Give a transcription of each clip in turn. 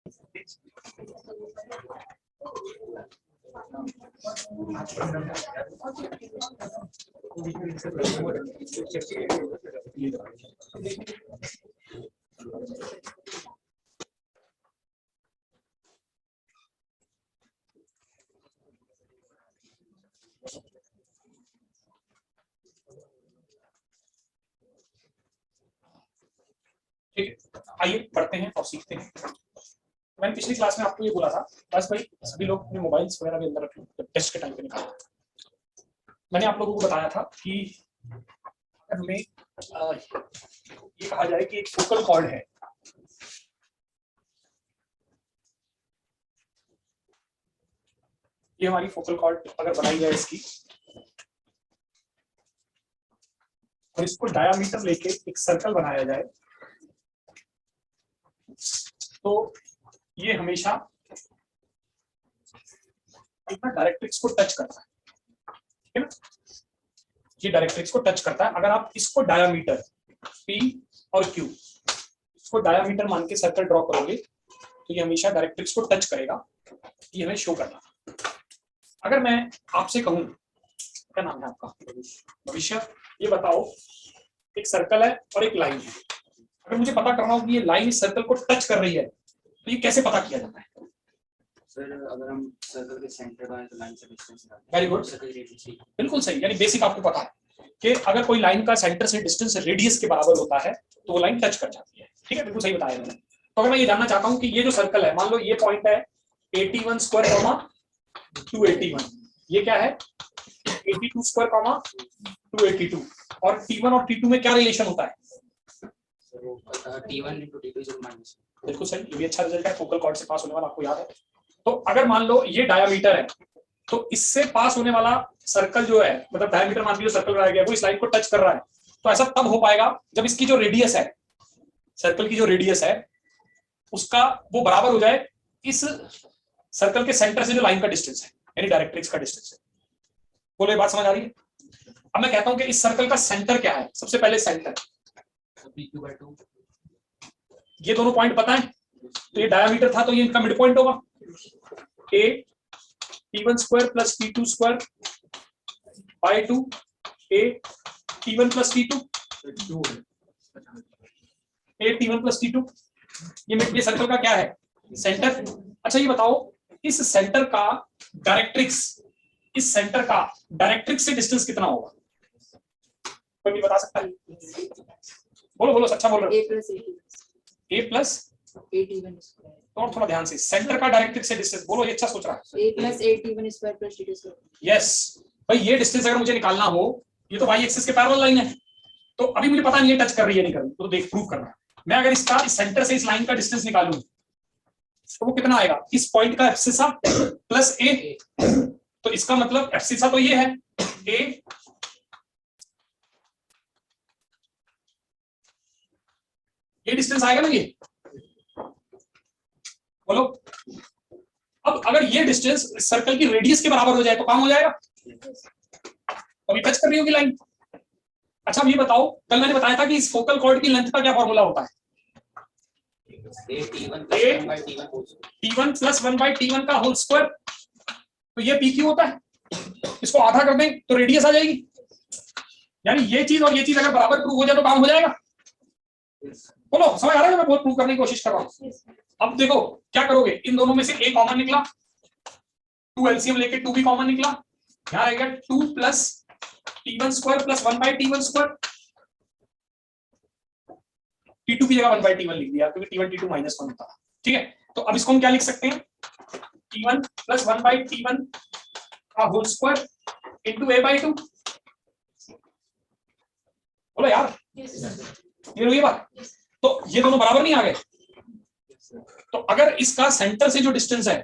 ठीक है, आइए पढ़ते हैं और सीखते हैं। मैंने पिछली क्लास में आपको ये बोला था, बस भाई सभी लोग अपने मोबाइल्स वगैरह भी अंदर रख लो जब टेस्ट के टाइम पे निकालना। मैंने आप लोगों को बताया था कि हमें ये कहा जाए कि एक फोकल कॉर्ड है, ये हमारी फोकल कॉर्ड अगर बनाई जाए इसकी, और इसको डायामीटर लेके एक सर्कल बनाया जाए, तो ये हमेशा इतना डायरेक्ट्रिक्स को टच करता है, ठीक है ना? ये डायरेक्ट्रिक्स को टच करता है। अगर आप इसको डायामीटर P और Q, इसको डायामीटर मान के सर्कल ड्रॉ करोगे तो ये हमेशा डायरेक्ट्रिक्स को टच करेगा, ये हमें शो करना। अगर मैं आपसे कहूं, क्या नाम है आपका? भविष्य। ये बताओ, एक सर्कल है और एक लाइन है, अगर मुझे पता करना हो कि ये लाइन इस सर्कल को टच कर रही है तो ये कैसे पता किया जाता है? सर अगर हम सर्कल के सेंटर का है तो लाइन से डिस्टेंस है। वेरी गुड, बिल्कुल सही। यानी बेसिक आपको पता है कि अगर कोई लाइन का सेंटर से डिस्टेंस रेडियस के बराबर होता है तो वो लाइन टच कर जाती है। ठीक है, बिल्कुल सही बताया मैंने। तो अगर मैं ये जानना चाहता हूँ कि ये जो सर्कल है, मान लो ये पॉइंट है 81 स्क्वायर, 281, ये क्या है 82 स्क्वायर, 282, और T1 और T2 में क्या रिलेशन होता है? T1 into T2 is minus. बिल्कुल सही, ये भी अच्छा रिजल्ट है, फोकल कॉर्ड से पास होने वाला, आपको याद है। तो अगर मान लो ये डायामीटर है तो इससे पास होने वाला सर्कल जो है, मतलब डायमीटर मान लीजिए सर्कल बनाया गया वो इस लाइन को टच कर रहा है, तो ऐसा तब हो पाएगा जब इसकी जो रेडियस है, सर्कल की जो रेडियस है उसका वो बराबर हो जाए इस सर्कल के सेंटर से जो लाइन का डिस्टेंस है, यानी डायरेक्ट्रिक्स का डिस्टेंस है। बोलो, ये बात समझ आ रही है? अब मैं कहता हूं कि इस सर्कल का सेंटर क्या है। सबसे पहले सेंटर, ये दोनों पॉइंट पता है, तो ये डायमीटर था तो ये इनका मिड पॉइंट होगा, a T1 square plus T2 square by 2 a T1 plus T2 a T1 plus T2, ये सर्कल का क्या है? सेंटर। अच्छा ये बताओ, इस सेंटर का डायरेक्ट्रिक्स, इस सेंटर का डायरेक्ट्रिक्स से डिस्टेंस कितना होगा? कोई भी बता सकता है? बोलो बोलो, अच्छा बोल रहे हो। a प्लस A स्क्वायर, और थोड़ा ध्यान से, सेंटर का डायरेक्ट्रिक्स से डिस्टेंस बोलो, ये अच्छा सोच रहा है। a plus A square plus T2 square. Yes भाई, ये डिस्टेंस अगर मुझे निकालना हो, ये तो y एक्सिस के पैरेलल लाइन है, तो अभी मुझे पता नहीं है टच कर रही है नहीं कर रही, तो देख प्रूव करना है। मैं अगर इसका इस सेंटर से इस लाइन का डिस्टेंस निकालूं तो वो कितना आएगा? इस पॉइंट का एब्सिसा प्लस a, तो इसका मतलब एब्सिसा तो ये है a, ये डिस्टेंस आएगा ना ये, बोलो। अब अगर ये डिस्टेंस सर्कल की रेडियस के बराबर हो जाए तो काम हो जाएगा, अभी टच कर रही होगी लाइन। अच्छा अब ये बताओ, कल मैंने बताया था कि इस फोकल कॉर्ड की लेंथ का क्या फॉर्मूला होता है? T1 प्लस 1/T1 का होल स्क्वायर, तो ये PQ होता है, इसको आधा कर दें तो रेडियस आ जाएगी, यानी ये चीज और ये चीज अगर बराबर प्रूव हो जाए तो काम हो जाएगा। बोलो, समझ आ रहा है? मैं बहुत प्रूव करने की कोशिश कर रहा हूँ। अब देखो क्या करोगे, इन दोनों में से एक कॉमन निकला, 2 एलसीएम लेके 2 भी कॉमन निकला, यहाँ रहेगा 2 plus T1 square plus 1/T1 square, T2 की जगह 1/T1 लिख दिया क्योंकि T1 T2 माइनस 1 होता है। ठीक है, तो अब इसको हम क्या लिख सकते हैं? T1 प्लस 1/T1 का होल स्क्वायर इनटू a/2। बोलो यार, ये हुई बात। तो ये दोनों बराबर नहीं आ गए, तो अगर इसका सेंटर से जो डिस्टेंस है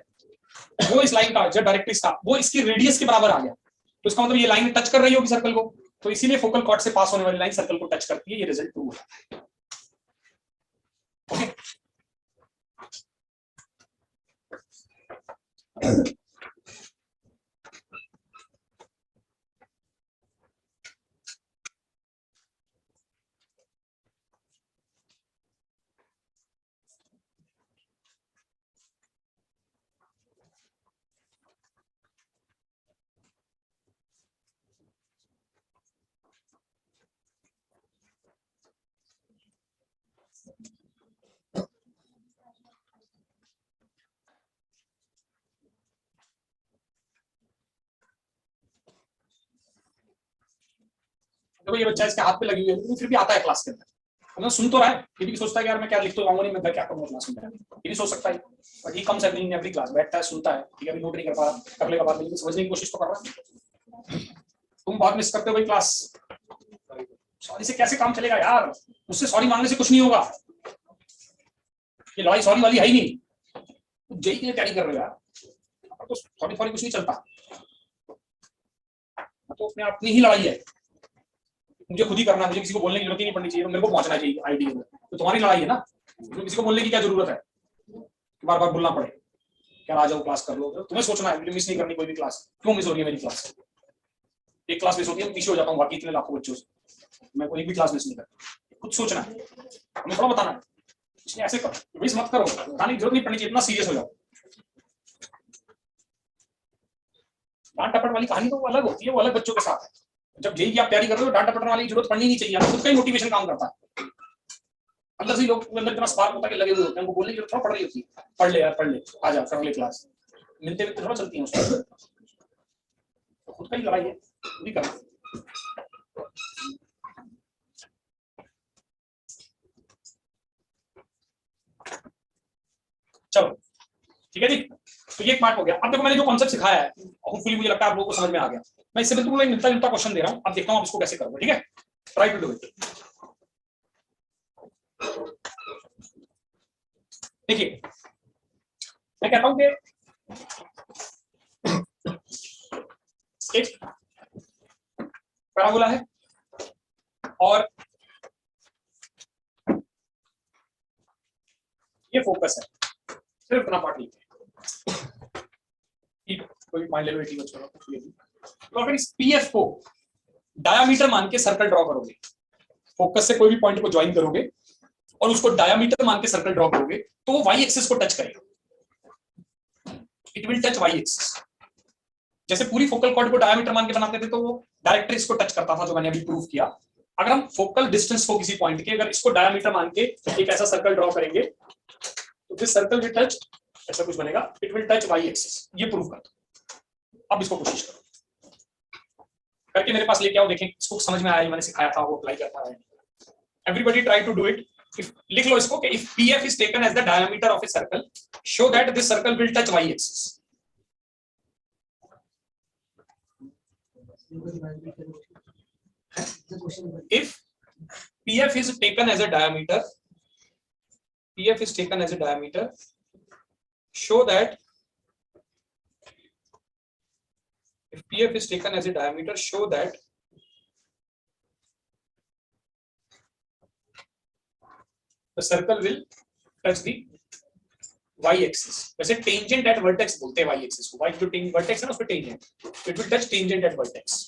वो इस लाइन का जो डायरेक्ट्रिक्स था वो इसकी रेडियस के बराबर आ गया, तो इसका मतलब ये लाइन टच कर रही होगी सर्कल को, तो इसीलिए फोकल कॉर्ड से पास होने वाली लाइन सर्कल को टच करती है, ये रिजल्ट प्रूव होता है। देखो ये बच्चा इसके हाथ पे लगी हुई है लेकिन फिर भी आता है क्लास के अंदर, तो मैं सुन तो रहा है, ये भी सोचता है कि यार मैं क्या लिख तो आऊंगा नहीं, मैं घर क्या करूंगा क्लास में, ये भी सोच सकता है, but he comes every in every class, बैठता है सुनता है, ठीक है, अभी नोट नहीं कर पा रहा, कर लेगा बाद में, लेकिन समझने की कोशिश तो कर रहा है। तुम बहुत मिस करते हो भाई क्लास, सॉरी से कैसे काम चलेगा यार, मुझसे सॉरी मांगने से कुछ नहीं होगा, ये लड़ाई सॉरी वाली है ही नहीं, जेई के लिए तैयारी कर रहे हो यार, तो सॉरी सॉरी कुछ नहीं चलता, तो अपने अपनी ही लड़ाई है, मुझे खुद ही करना है, मुझे किसी को बोलने की जरूरत ही नहीं पड़नी चाहिए, तो मेरे को पहुंचना चाहिए आईडी में, तो तुम्हारी लड़ाई है ना, तो किसी को बोलने की क्या जरूरत है, बार बार बोलना पड़े, क्या आ जाओ क्लास कर लो, तुम्हें सोचना है मुझे मिस नहीं करनी कोई भी क्लास, क्यों मिस हो रही है मेरी क्लास, एक क्लास मिस होती है मैं पीछे हो जाता हूँ बाकी इतने लाखों बच्चों से, मैं कोई भी क्लास मिस नहीं करता, कुछ सोचना है, हमें थोड़ा बताना है, इसलिए ऐसे करो, मिस मत करो, बताने की जरूरत नहीं पड़नी चाहिए, इतना सीरियस हो जाओ, डांट टपट वाली कहानी तो वो अलग होती है, वो अलग बच्चों के साथ है, जब जेई की आप तैयारी कर रहे हो डांट टपटने वाली जरूरत पड़नी नहीं चाहिए, खुद का ही मोटिवेशन काम करता है, अंदर से लोग अंदर इतना स्पार्क होता है कि लगे हुए होते हैं, उनको बोलने की जरूरत थोड़ा पड़ रही होती है, पढ़ ले यार पढ़ ले, आ जा कर ले क्लास, मिलते मिलते थोड़ा चलती है उसमें, तो खुद का ही लड़ाई है, नहीं करना। चलो ठीक है जी, तो ये एक पार्ट हो गया, अब देखो मैंने जो कॉन्सेप्ट सिखाया है होपफुली मुझे लगता है आप लोगों को समझ में आ गया, मैं इससे बिल्कुल मिलता जुलता क्वेश्चन दे रहा हूँ, अब देखता हूँ आप इसको कैसे करोगे, ठीक है, ट्राई टू डू इट। देखिए मैं कहता हूं कि एक पैराबोला है और ये फोकस है, सिर्फ इतना पार्ट लिखिए, कोई मान ले लो 80 बच्चों का, तो अगर इस पीएफ को डायामीटर मान के सर्कल ड्रॉ करोगे, फोकस से कोई भी पॉइंट को ज्वाइन करोगे और उसको डायामीटर मान के सर्कल ड्रॉ करोगे, तो वो वाई एक्सिस को टच करेगा, it will touch y axis, जैसे पूरी फोकल कॉर्ड को डायमीटर मान के बनाते थे तो वो डायरेक्टली इसको टच करता था, जो मैंने अभी प्रूव किया, अगर हम फोकल डिस्टेंस को किसी पॉइंट के अगर इसको डायमीटर मान के एक ऐसा सर्कल ड्रॉ करेंगे तो दिस सर्कल विल टच, ऐसा कुछ बनेगा, it will touch y axis, ये प्रूव कर दो, अब इसको कोशिश करो करके मेरे पास लेके आओ, देखें इसको समझ में आया, मैंने सिखाया था वो अप्लाई करता है, everybody try to do it, लिख लो इसको कि if PF is taken as the diameter of a circle, show that this circle will touch y axis, if PF is taken as a diameter, PF is taken as a diameter, show that if PF is taken as a diameter, show that the circle will touch the y-axis. वैसे tangent at vertex बोलते हैं y-axis को, y जो vertex है ना उस पे tangent, it will touch tangent at vertex.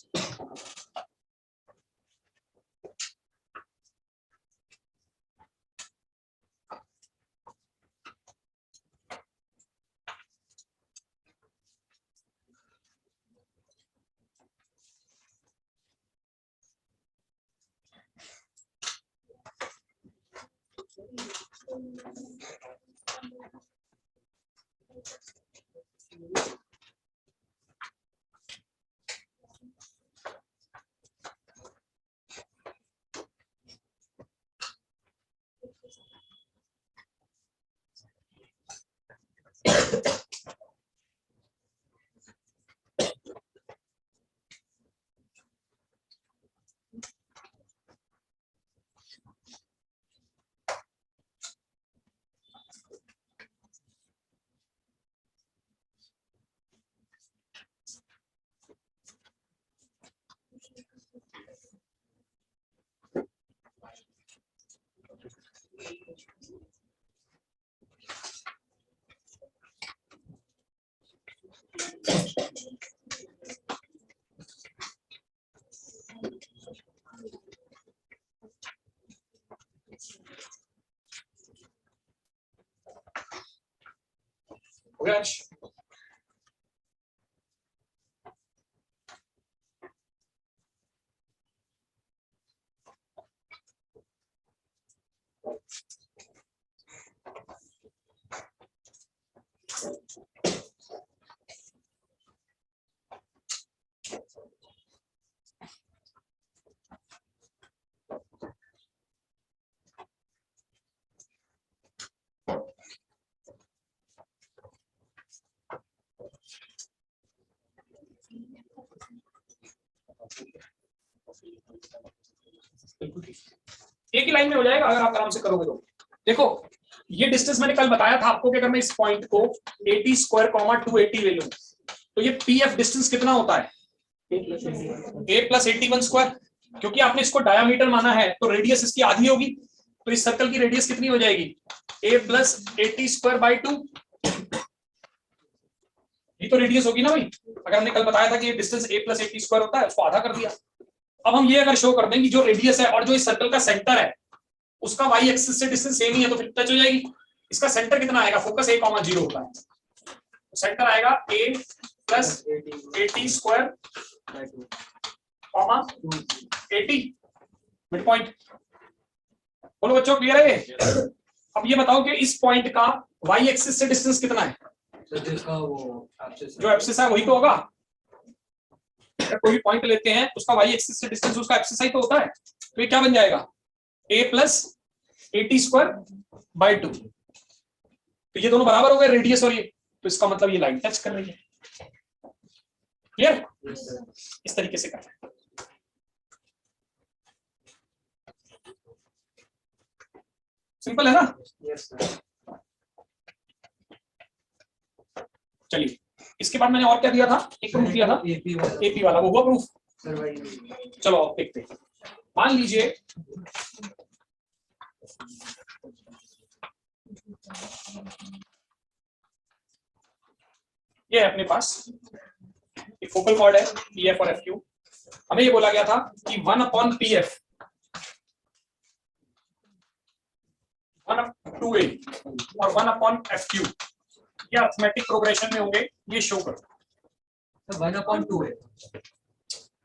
हो गया अंश? एक ही लाइन में हो जाएगा अगर आप आराम से करोगे तो। देखो ये डिस्टेंस मैंने कल बताया था आपको कि अगर मैं इस पॉइंट को 80 स्क्वायर 280 ले लूं तो ये पीएफ डिस्टेंस कितना होता है a प्लस 81 स्क्वायर, क्योंकि आपने इसको डायामीटर माना है तो रेडियस इसकी आधी होगी, तो इस सर्कल की रेडियस कितनी हो जाएगी a प्लस 80 स्क्वायर बाई 2, ये तो रेडियस होगी ना भाई। अगर हमने कल बताया था कि ये डिस्टेंस a प्लस 80 स्क्वायर होता है, उसको आधा कर दिया। अब हम ये अगर शो कर दें कि जो रेडियस है और जो इस सर्कल का सेंटर है उसका y एक्सिस से डिस्टेंस सेम ही है तो फिर टच हो जाएगी। इसका सेंटर कितना आएगा, फोकस a, 0 होता है, सेंटर आएगा a plus 80 square 80 mid point. बोलो बच्चों क्लियर है ये? अब ये बताओ कि इस पॉइंट का y एक्सिस से डिस्टेंस कितना है, जो एब्सिस है वही तो होगा। कोई पॉइंट लेते हैं उसका y एक्सिस से डिस्टेंस उसका एब्सिस ही तो होता है, तो ये क्या बन जाएगा a प्लस 80 स्क्वायर बाई 2, तो ये दोनों बराबर हो गए रेडियस और ये, तो इसका मतलब ये लाइन टच कर रही है। क्लियर? इस तरीके से करना है। सिंपल है ना? चलिए इसके बाद मैंने और क्या दिया था, एक प्रूफ दिया था एपी वाला, वो हुआ प्रूफ? चलो आप देखते हैं। मान लीजिए ये है अपने पास एक फोकल कॉर्ड है पीएफ और एफक्यू। हमें ये बोला गया था कि 1/pf 1/2a और 1/fq ये अरिथमेटिक प्रोग्रेशन में होंगे, ये शो करो। 1/2a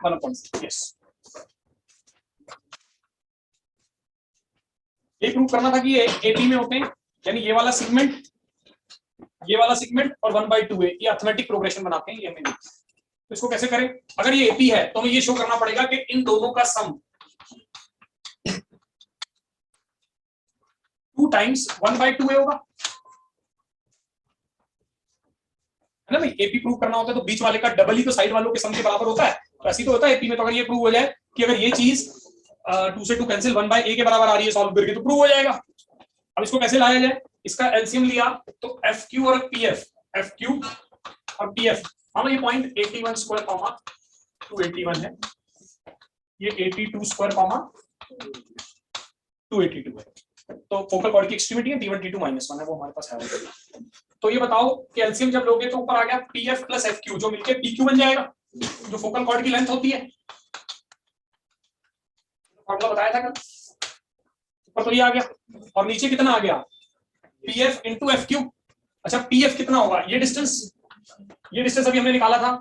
1/2 yes. ये प्रूव करना था कि ये एपी में होते हैं, यानी ये वाला सेगमेंट और 1/2a ये अरिथमेटिक प्रोग्रेशन बनाते हैं, ये हमें। तो इसको कैसे करें? अगर ये एपी है तो हमें ये शो करना पड़ेगा कि इन दोनों का सम 2 टाइम्स 1/2a होगा, है ना भाई? एपी प्रूव करना होता है तो बीच वाले का डबल ही तो साइड वालों के सम के बराबर होता है, तो ऐसी तो होता है एपी में। तो अगर ये प्रूव हो जाए कि अगर ये चीज 2 से 2 कैंसिल 1/a के बराबर आ रही है सॉल्व करके, तो प्रूव हो जाएगा। अब इसको कैसे लाया जाए? इसका एलसीएम लिया तो एफक्यू और पीएफ, एफक्यू और पीएफ, हम ये पॉइंट 81 स्क्वायर 281 है, ये 82 स्क्वायर 282 है, तो फोकल कॉर्ड की एक्सट्रीमिटी है T1 T2 -1 है, वो हमारे पास है। तो ये बताओ कि एलसीएम जब लोगे तो ऊपर आ गया पीएफ प्लस एफक्यू, जो मिलके पीक्यू बन जाएगा, जो फोकल कॉर्ड की लेंथ होती है। फॉर्मूला बताया था कल, ऊपर तो ये आ गया और नीचे कितना आ गया पीएफ इंटू एफक्यू। अच्छा पीएफ कितना होगा, ये डिस्टेंस अभी हमने निकाला था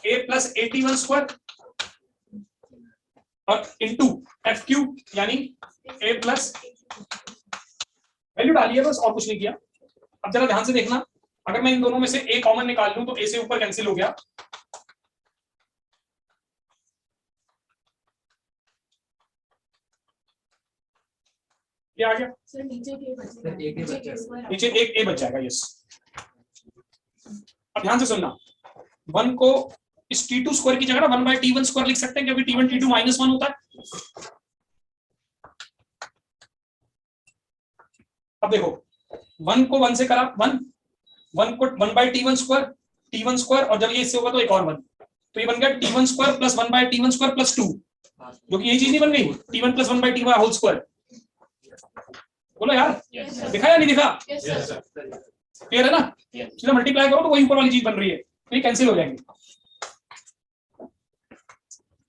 a प्लस 81 स्क्वायर और इंटू एफक्यू यानी a प्लस, वैल्यू डालिए बस और कुछ नहीं किया। अब जरा ध्यान से देखना, अगर मैं इन दोनों में से a कॉमन निकाल लूं तो a से ऊपर कैंसिल हो गया, ये आ गया सर नीचे एक a बच जाएगा। यस, अब ध्यान से सुनना, 1 को इस T2 स्क्वायर की जगह 1/T1 स्क्वायर लिख सकते हैं, क्योंकि T1 T2 -1 होता है। अब देखो 1 को 1 से करा 1 को 1/T1 स्क्वायर T1 स्क्वायर, और जब ये इससे होगा तो एक और 1, तो ये बन गया T1 square plus 1/T1 square plus 2, जो कि यही चीज नहीं बन गई T1 plus 1/T1 whole square. बोलो यार, दिखा या नहीं दिखा? क्लियर है ना? सीधा मल्टीप्लाई करो तो वही ऊपर वाली चीज बन रही है, तो ये कैंसिल हो जाएंगे,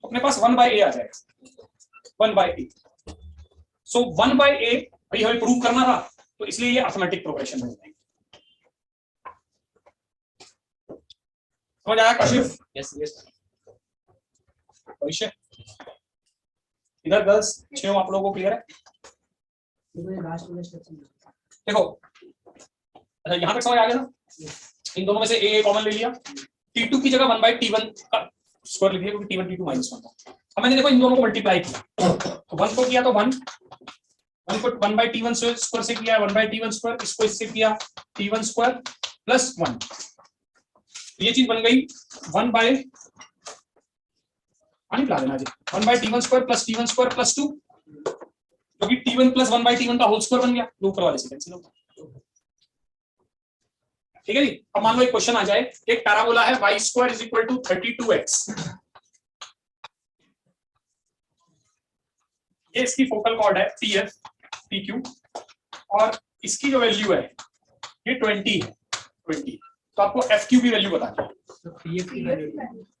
अपने पास 1/a आ जाएगा 1/a। सो 1/a भाई हमें प्रूव करना था, तो इसलिए ये अरिथमेटिक प्रोग्रेशन में होता है। समझ आया कशिफ? भविष्य इधर गर्ल्स 6 आप लोगों को क्लियर है? देखो अच्छा यहाँ तक समझ आ गया ना? इन दोनों में से ए कॉमन ले लिया, T2 की जगह 1/T1 का स्क्वायर लिख दिया क्योंकि T1 T2 -1 था। अब मैंने देखो इन दोनों को मल्टीप्लाई किया, तो 1 को किया तो 1 को 1/T1 स्क्वायर से किया 1/T1 स्क्वायर, इसको इससे किया T1 स्क्वायर प्लस 1, ये चीज बन गई 1/, पानी पिला देना जी, 1/T1 square plus T1 square plus 2, क्योंकि T1 प्लस 1/T1 का होल स्क्वायर बन गया, दो ऊपर वाले से कैंसिल हो गया। ठीक है जी। अब मान लो एक क्वेश्चन आ जाए, एक पैराबोला है y² = 32x, ये इसकी फोकल कॉर्ड है PF PQ, और इसकी जो वैल्यू है ये 20 है, 20, तो आपको FQ की वैल्यू बतानी है।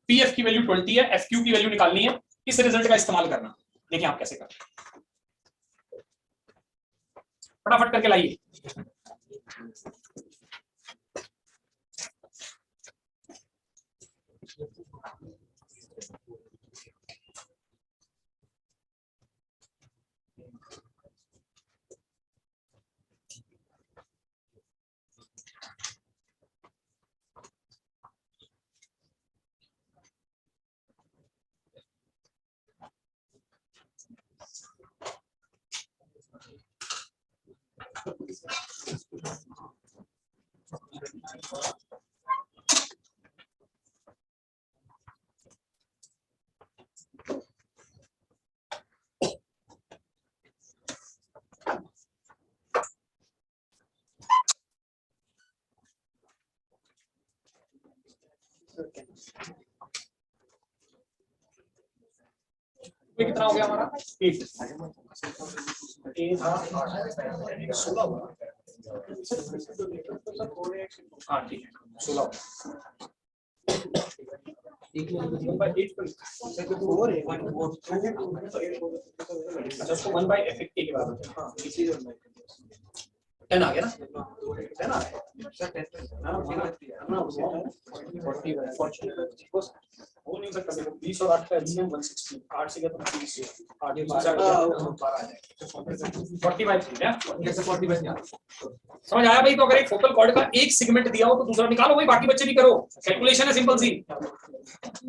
PF की वैल्यू 20 है, FQ की वैल्यू निकालनी है, इस रिजल्ट का इस्तेमाल करना। देखिए आप कैसे करते हैं, फटाफट करके लाइए। ये कितना हो गया हमारा 8, हाँ ठीक है 16 1/FA के बराबर 10 आ गया ना, 10 आ गया हो नहीं सकता। देखो 20 और 8 का एलसीएम 160, 8 से गया तो 30, 8 40/3 है, कैसे 40/3 समझ आया भाई? तो अगर एक फोकल कॉर्ड का एक सेगमेंट दिया हो तो दूसरा निकालो भाई, बाकी बच्चे भी करो, कैलकुलेशन है सिंपल सी।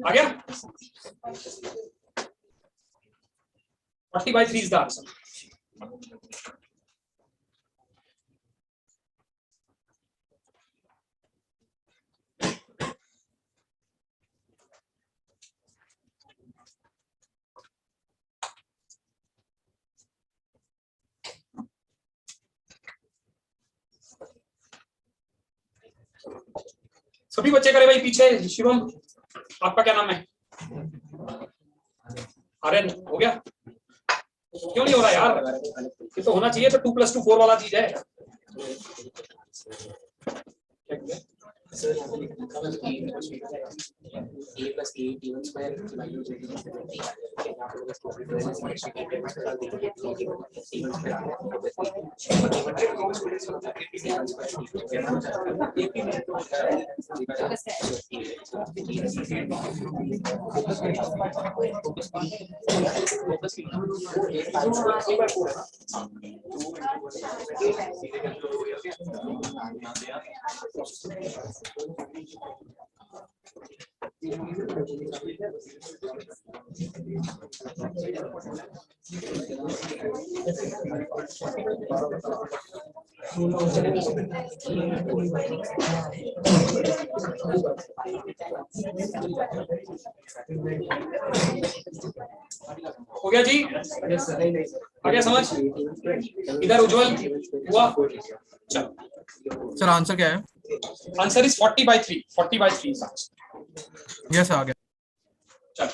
आ गया 40/3 इज द आंसर। सभी बच्चे करे भाई पीछे। शिवम आपका क्या नाम है? आर्यन हो गया? क्यों नहीं हो रहा यार? ये तो होना चाहिए, तो 2 + 2 4 वाला चीज है। हो गया जी? आ गया समझ? इधर उज्जवल हुआ? चलो सर आंसर क्या है? Answer is 40/3, 40/3 is answer. Yes आ गया। चलो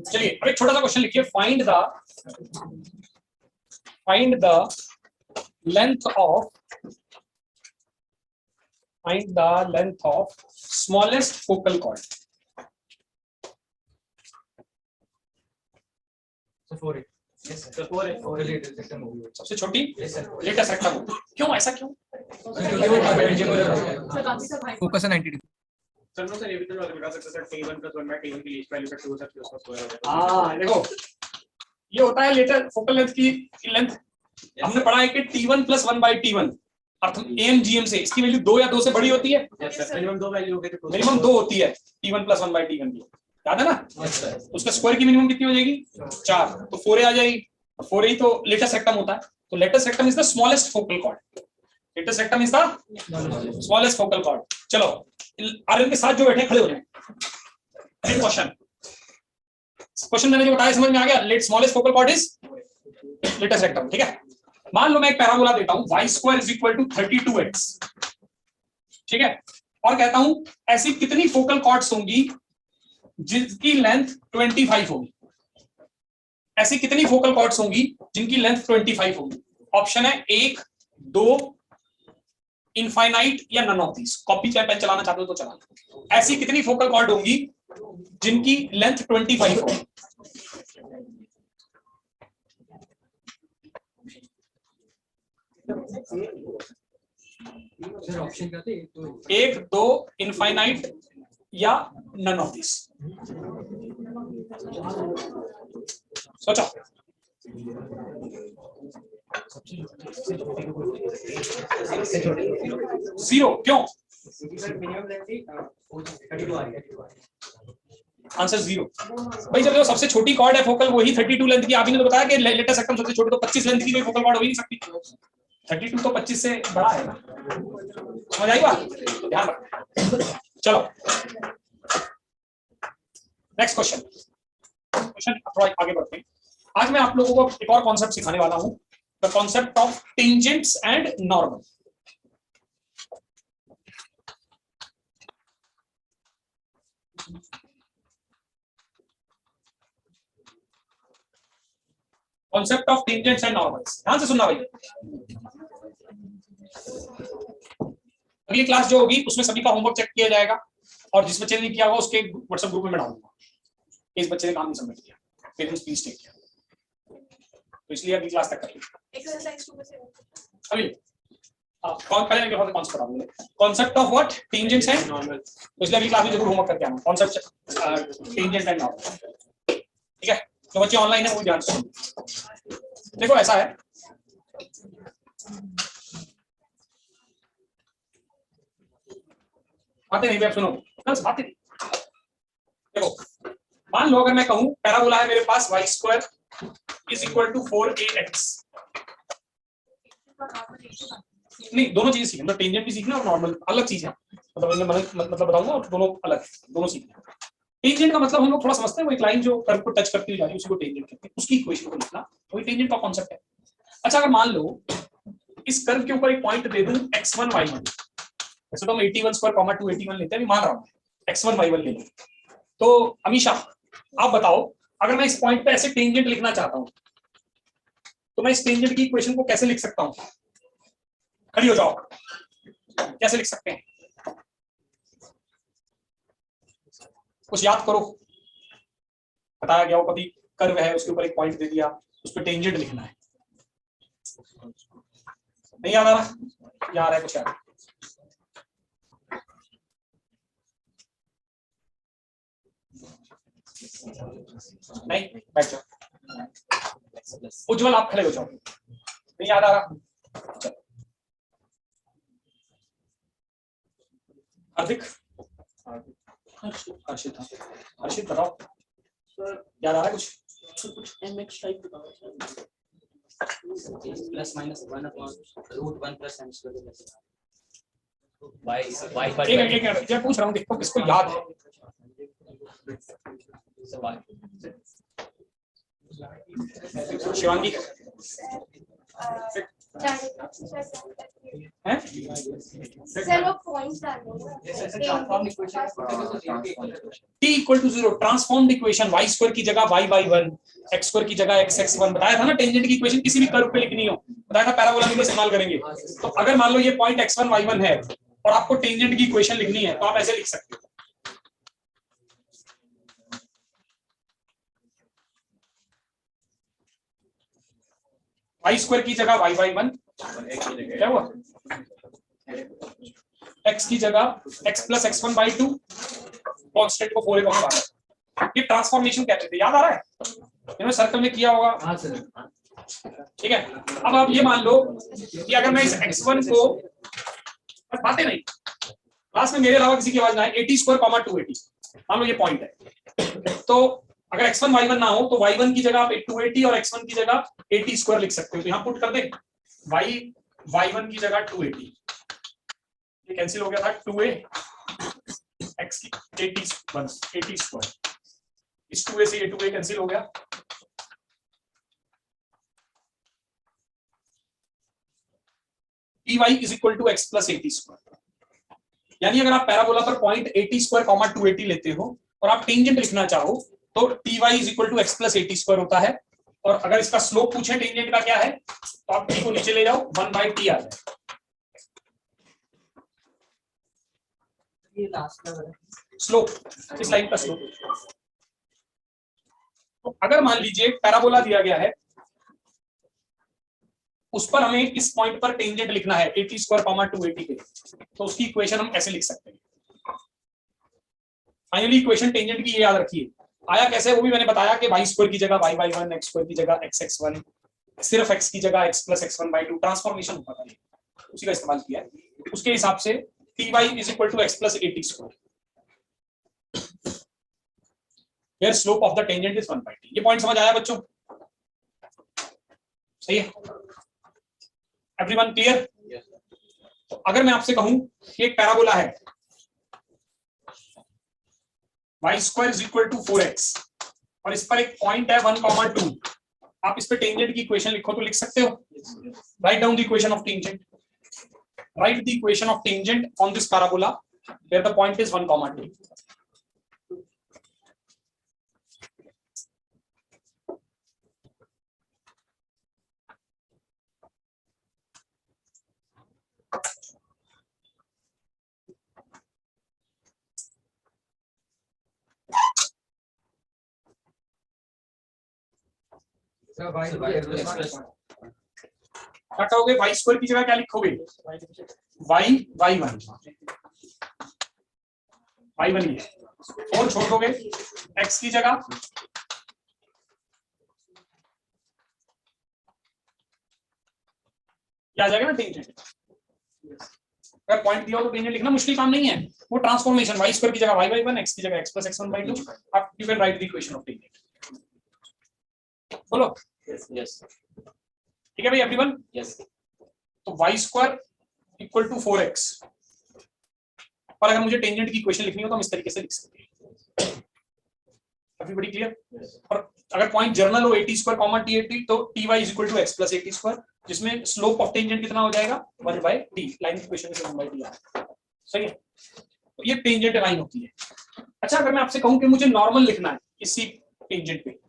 चलिए अब एक छोटा सा क्वेश्चन लिखिए, find the length of smallest focal chord. सबसे छोटी लेटेस्ट रेक्टेंगल। क्यों ऐसा क्यों? फोकस है 90 डिग्री। चलो सर ये भी तो लगा सकते सर t1 + 1 t1 की लीस्ट वैल्यू का 2 तक उसका स्क्वायर होगा। हाँ देखो ये होता है लेटर फोकल लेंथ की लेंथ। हमने पढ़ा है कि t1 + 1 t1 अर्थ AMGM से इसकी वैल्यू 2 या 2 से बड़ी होती है। मिनिमम 2 वैल्यू होगी तो मिनिमम 2 होती है t1 + 1 t1 की, याद है ना। उसका स्क्वायर की मिनिमम कितनी हो जाएगी 4, तो 4a आ जाएगी। 4a तो लेटेस्ट रेक्टम होता है, तो latus rectum is the smallest focal cord. Latus rectum is the smallest focal cord. चलो आर्यन के साथ जो बैठे खड़े हो जाए। क्वेश्चन मैंने जो बताया समझ में आ गया। Let smallest focal chord is latus rectum, ठीक है। मान लो मैं एक पैराबोला देता हूं y² = 32x, ठीक है, और कहता हूं ऐसी कितनी फोकल कॉर्ड्स होंगी जिनकी लेंथ 25 होगी। ऐसी कितनी फोकल कॉर्ड्स होंगी जिनकी लेंथ 25 होगी। ऑप्शन है 1, 2, इनफाइनाइट या नन ऑफ दिस। कॉपी चाहे पेन चलाना चाहते हो तो चला लो। ऐसी कितनी फोकल कॉर्ड होंगी जिनकी लेंथ 25 होगी। सर ऑप्शन क्या थे? 1, 2, इनफाइनाइट या नन ऑफ दिस। सोचो। जीरो क्यों? मिनिमम लेंथ थी 32 आ रही है। आंसर 0। भाई जब सबसे छोटी कॉर्ड है फोकल वही 32 लेंथ की। आप ही ने तो बताया कि लेटेस्ट रेक्टम सबसे छोटी, तो 25 लेंथ की कोई फोकल कॉर्ड हो ही नहीं सकती। 32 तो 25 से बड़ा है ना। समझ आई बात? ध्यान रखना। चलो नेक्स्ट क्वेश्चन थोड़ा आगे बढ़ते हैं। आज मैं आप लोगों को एक और कॉन्सेप्ट सिखाने वाला हूं, the concept of tangents and normal. Concept of tangents and normals, ध्यान से सुनना भाई। अगली क्लास जो होगी उसमें सभी का होमवर्क चेक किया जाएगा, और जिस बच्चे ने किया होगा उसके व्हाट्सएप ग्रुप में मैं डालूंगा इस बच्चे ने काम नहीं सबमिट किया, पेरेंट्स प्लीज टेक केयर। तो इसलिए अगली क्लास तक कर लीजिए। अभी कौन पहले कॉन्सेप्ट बता दूंगा। Concept of what? Tangents and normal. तो इसलिए अगली क्लास में जरूर होमवर्क करके आना कॉन्सेप्ट टेंजेंट एंड नॉर्मल, ठीक है। तो बच्चे ऑनलाइन है वो ध्यान से सुनिए। देखो ऐसा है, बातें नहीं सुनो बस बातें। देखो मान लो अगर मैं कहूं पैराबोला है मेरे पास y² = 4ax। नहीं दोनों चीजें सीखना, मतलब टेंजेंट भी सीखना और नॉर्मल अलग चीज है। मतलब बताऊंगा और दोनों अलग है, दोनों सीखना। टेंजेंट का मतलब हम लोग थोड़ा समझते हैं, वो एक लाइन जो कर्व को टच करती हुई जा रही है उसी को टेंजेंट कहते हैं। उसकी इक्वेशन को लिखना वही टेंजेंट का कॉन्सेप्ट है। अच्छा अगर मान लो इस कर्व के ऊपर एक पॉइंट दे दूं x1 y1, वैसे तो हम 81 स्क्वायर 281 लेते हैं, अभी मान रहा हूं x1 y1 ले लें। तो अमीशा आप बताओ अगर मैं इस पॉइंट पे ऐसे टेंजेंट लिखना चाहता हूं तो मैं इस टेंजेंट की इक्वेशन को कैसे लिख सकता हूं? खड़ी हो जाओ, कैसे लिख सकते हैं? कुछ याद करो। बताया गया वो कभी कर्व है उसके ऊपर एक पॉइंट दे दिया उस पर टेंजेंट लिखना है। नहीं याद आ रहा? याद है कुछ याद? नहीं बैठ जाओ। उज्जवल आप खड़े हो जाओ। नहीं याद आ रहा? हार्दिक, हर्षित बताओ याद आ रहा है कुछ? mx टाइप बताओ +-1 √1 + m²। एक मैं पूछ रहा हूँ, देखो किसको याद है? शिवांगी हैं? t = 0 ट्रांसफॉर्म्ड इक्वेशन y² की जगह y/1, x² की जगह x(x1). बताया था ना टेंजेंट की इक्वेशन किसी भी कर्व पे लिखनी हो, बताया था पैराबोला में इस्तेमाल करेंगे। तो अगर मान लो ये पॉइंट x1 y1 है और आपको टेंजेंट की इक्वेशन लिखनी है तो आप ऐसे लिख सकते हो। y² की जगह y/1, क्या हुआ? x की जगह x + x1/2 कांस्टेंट को 4a कॉमा बाहर। ये ट्रांसफॉर्मेशन कहते थे, याद आ रहा है? इन्होंने सर्कल में किया होगा। हाँ सर। ठीक है, अब आप ये मान लो कि अगर मैं इस x1 को, बस बातें नहीं, क्लास में मेरे अलावा किसी की आवाज ना आए, 80 स्क्वायर कॉमा 280, मान लो ये पॉइंट है। तो अगर x1 y1 ना हो तो y1 की जगह आप 280 और x1 की जगह 80 स्क्वायर लिख सकते हो। तो यहाँ पुट कर दे y1 की जगह 280, ये कैंसिल हो गया था, 2a x की 80 स्क्वायर, इस 2a से ये 2a कैंसिल हो गया। ty is equal to x plus 80 square. यानी अगर आप पैराबोला पर पॉइंट 80 स्क्वायर कॉमा 280 लेते हो और आप टेंजेंट लिखना चाहो तो ty is equal to x plus 80 square होता है। और अगर इसका स्लोप पूछे टेंजेंट का क्या है तो आप t को नीचे ले जाओ, 1/t आ जाए। ये लास्ट का स्लोप, इस लाइन का स्लोप। तो अगर मान लीजिए पैराबोला दिया गया है, उस पर हमें इस पॉइंट पर टेंजेंट लिखना है 80 स्क्वायर कॉमा 280 के, तो उसकी इक्वेशन हम ऐसे लिख सकते हैं। फाइनली इक्वेशन टेंजेंट की ये याद रखिए, आया कैसे वो भी मैंने बताया कि y स्क्वायर की जगह y/1, x स्क्वायर की जगह x/1, सिर्फ x की जगह x प्लस x1/2 ट्रांसफॉर्मेशन होता है, उसी का इस्तेमाल किया है। उसके हिसाब से ty is equal to x plus 80 square, where slope of the tangent is 1/t। ये पॉइंट समझ आया बच्चों? सही है, एवरीवन क्लियर? तो अगर मैं आपसे कहूं कि एक पैराबोला है y square is equal to 4x और इस पर एक पॉइंट है 1,2, आप इस पे टेंजेंट की इक्वेशन लिखो तो लिख सकते हो। Write down the equation of tangent, write the equation of tangent on this parabola where the point is 1,2। क्या कहोगे? y स्क्वायर की जगह क्या लिखोगे? y1 y1 ही है, और छोड़ दोगे x की जगह क्या आ जाएगा ना टेंजेंट। अगर पॉइंट दिया हो तो टेंजेंट लिखना मुश्किल काम नहीं है, वो ट्रांसफॉर्मेशन y स्क्वायर की जगह y/1, x की जगह x प्लस x1/2, आप you can write the equation of tangent. बोलो यस ठीक है भाई एवरीवन? यस। तो y square equal to 4x, और अगर मुझे टेंजेंट की इक्वेशन लिखनी हो तो हम इस तरीके से लिख सकते हैं। Everybody clear? और अगर पॉइंट जर्नल हो 80 स्क्वायर कॉमा 80 तो ty is equal to x plus 80 square, जिसमें स्लोप ऑफ टेंजेंट कितना हो जाएगा 1/t, लाइन की इक्वेशन से 1/t आ रहा है। सही है, तो ये टेंजेंट लाइन होती है। अच्छा अगर मैं आपसे कहूं कि मुझे नॉर्मल लिखना है इसी टेंजेंट पे,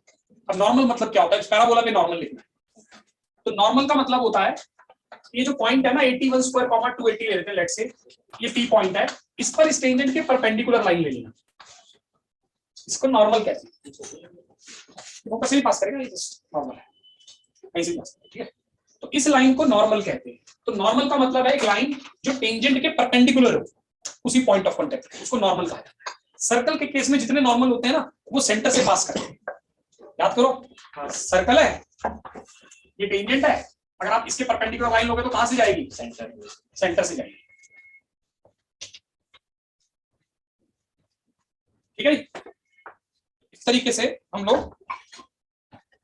अब नॉर्मल मतलब क्या होता है? पैराबोला पे नॉर्मल लिखना है तो नॉर्मल का मतलब होता है ये जो पॉइंट है ना 81 स्क्वायर कॉमा 280 ले लेते हैं लेट्स से, ये t पॉइंट है, इस पर इस टेंजेंट के परपेंडिकुलर लाइन ले लेना, इसको नॉर्मल कहते हैं। वो कैसे भी पास करेगा, ये जस्ट नॉर्मल है, ऐसे ही पास करेगा, ठीक है? तो इस लाइन को नॉर्मल कहते हैं। तो नॉर्मल का मतलब है एक लाइन जो टेंजेंट के परपेंडिकुलर हो उसी पॉइंट ऑफ कांटेक्ट, उसको नॉर्मल कहा जाता है। सर्कल के केस में जितने नॉर्मल होते हैं ना वो सेंटर से पास करते हैं। याद करो, सर्कल है, ये टेंजेंट है, अगर आप इसके परपेंडिकुलर लाइन लोगे तो कहां से जाएगी? सेंटर से जाएगी। ठीक है, इस तरीके से हम लोग